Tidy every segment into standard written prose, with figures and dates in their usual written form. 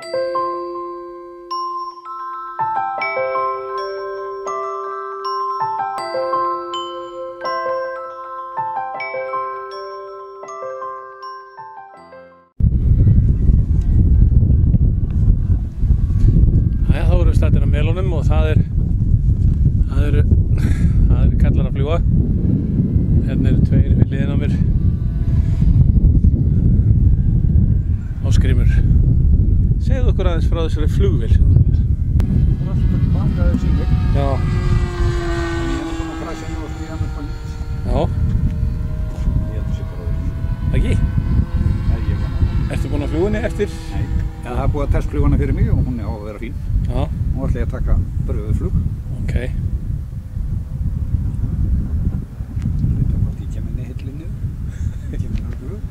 Þá erum við stættir á Melónum og það er kallar að fljúga. Hérna eru tveir við hliðina á mér. Ásgrímur, segðu okkur aðeins frá þessari flugvél. Það er bakaður síðan. Já. En ég er búinn að krasja nú og smíða mér på nýtt. Já. Ég held að sé bara það. Ekki? Nei, ég var það. Ertu búinn að fljúga henni eftir? Nei. Ja, það er búið að testfljúga hana fyrir mig og hún er á að vera fín. Já. Nú ætla ég að taka pröfuflug. Ok. Þetta er hvort ég kem henni hillinni. Ég kem henni flug.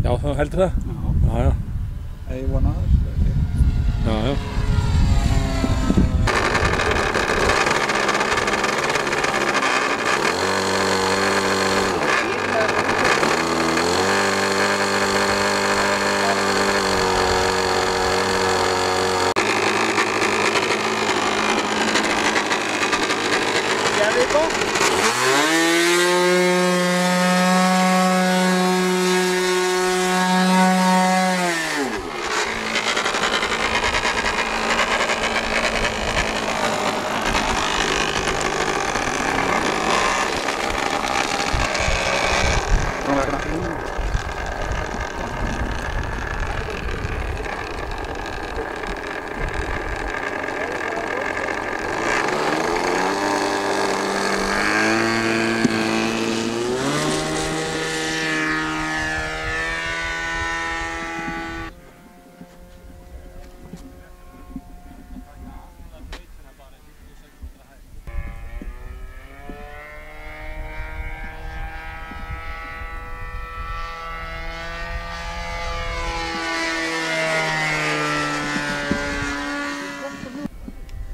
Já, þá heldur það? Já. Já. Ég vona það. Já.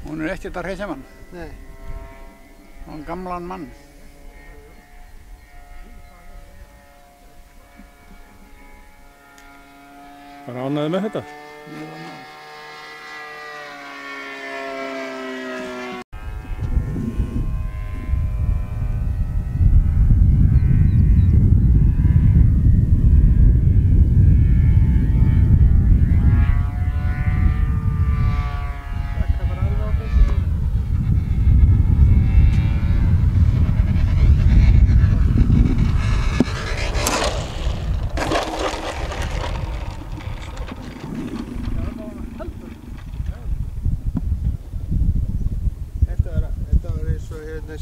Hún er ekkert að hreykja mann. Nei. Hún er gamlan mann. Bara ánægður með þetta? Ég vona það.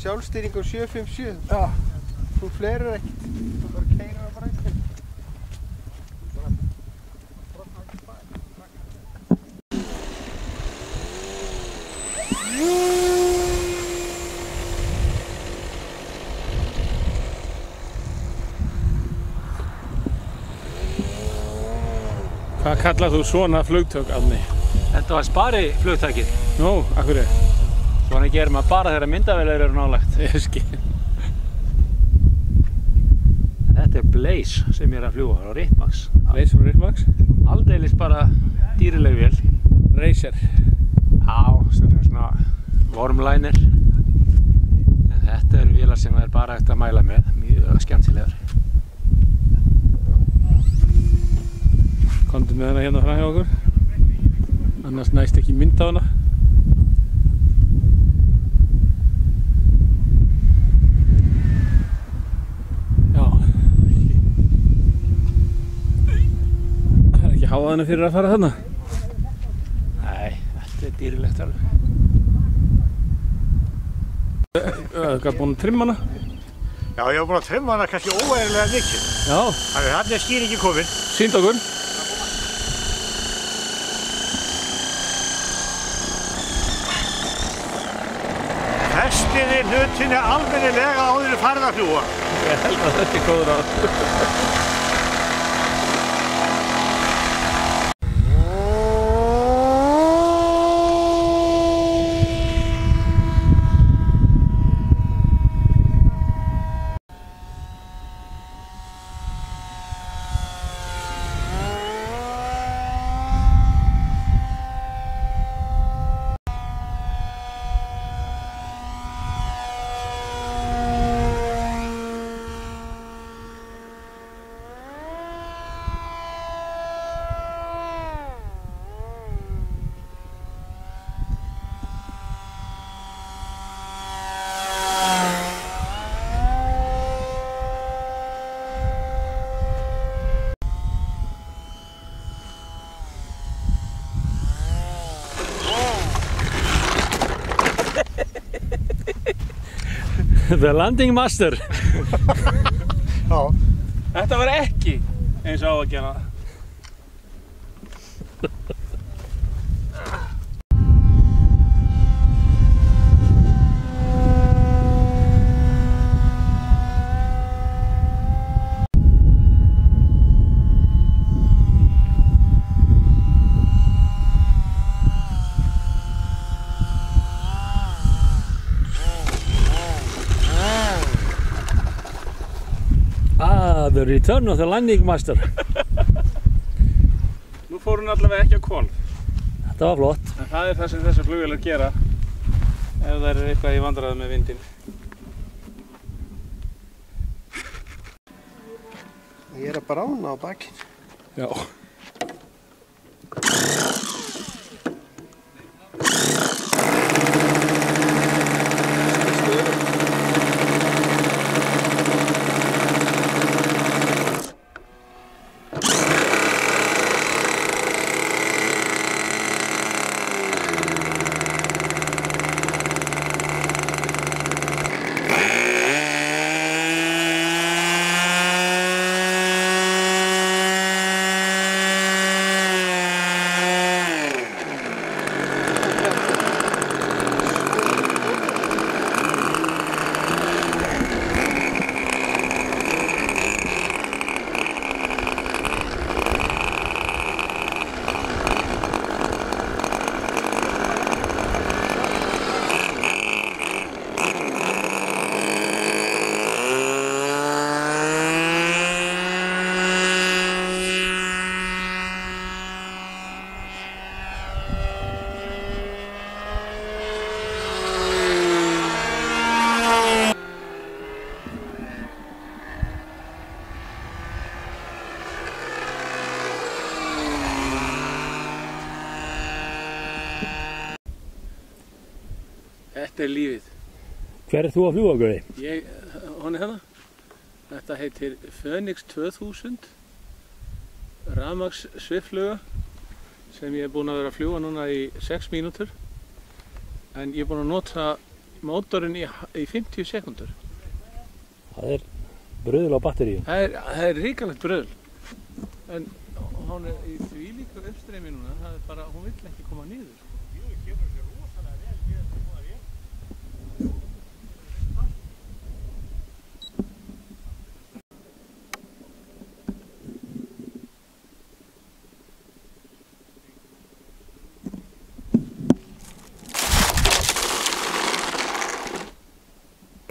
Sjálfstýring á 757. Já. Þú flerir ekkert. Þú bara keyrir það bara einhvern. Hvað kallar þú svona flugtök, Árni? Þetta var spari flugtakið. Nú, af hverju? Svona gerir maður bara þegar myndavélar eru nálægt. Ég skil. Þetta er Blaze sem ég er að fljúga á Ritmax. Blaze frá Ritmax? Aldeilis bara dýrileg vél. Racer. Já, sem er svona Wormliner. En þetta eru vélar sem er bara eftir að mæla með. Mjög skemmtilegar. Komdu með hana hérna fram hjá okkur. Annars næst ekki mynd á hana. Háðaðinu fyrir að fara þarna? Nei, þetta er dýrilegt alveg. Hvað, búinn að trimma hana? Já, ég var búinn að trimma hana kannski óeðlilega mikið. Já. Þannig er skýringin komin. Sýnd okkur. Festiði hlutinni almennilega áður en farið að fljúga. Ég held að þetta er góður ráð. The Landing Master. Já. Þetta var ekki eins og á að gera það. The return of the Landing Master. Nú fór hún allavega ekki á hvolf. Þetta var flott. En það er það sem þessar flugvélar gera ef það er eitthvað í vandræðum með vindinn. Ég er að brána á bakinn. Já. Þetta er lífið. Hver er þú að fljúga, Gauði? Hún er hérna. Þetta heitir Phoenix 2000 rafmagns sviffluga sem ég er búinn að vera að fljúga núna í 6 mínútur. En ég er búinn að nota mótorinn í 50 sekúndur. Það er bröðl á batteríum. Það er ríkalegt bröðl. En hún er í þvílíku uppstreymi núna, það er bara, hún vill ekki koma niður.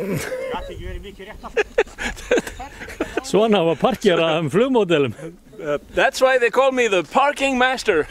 Gat ekki verið mikið rétt aftur. Svona var parkera flugmódelum. That's why they call me the parking master.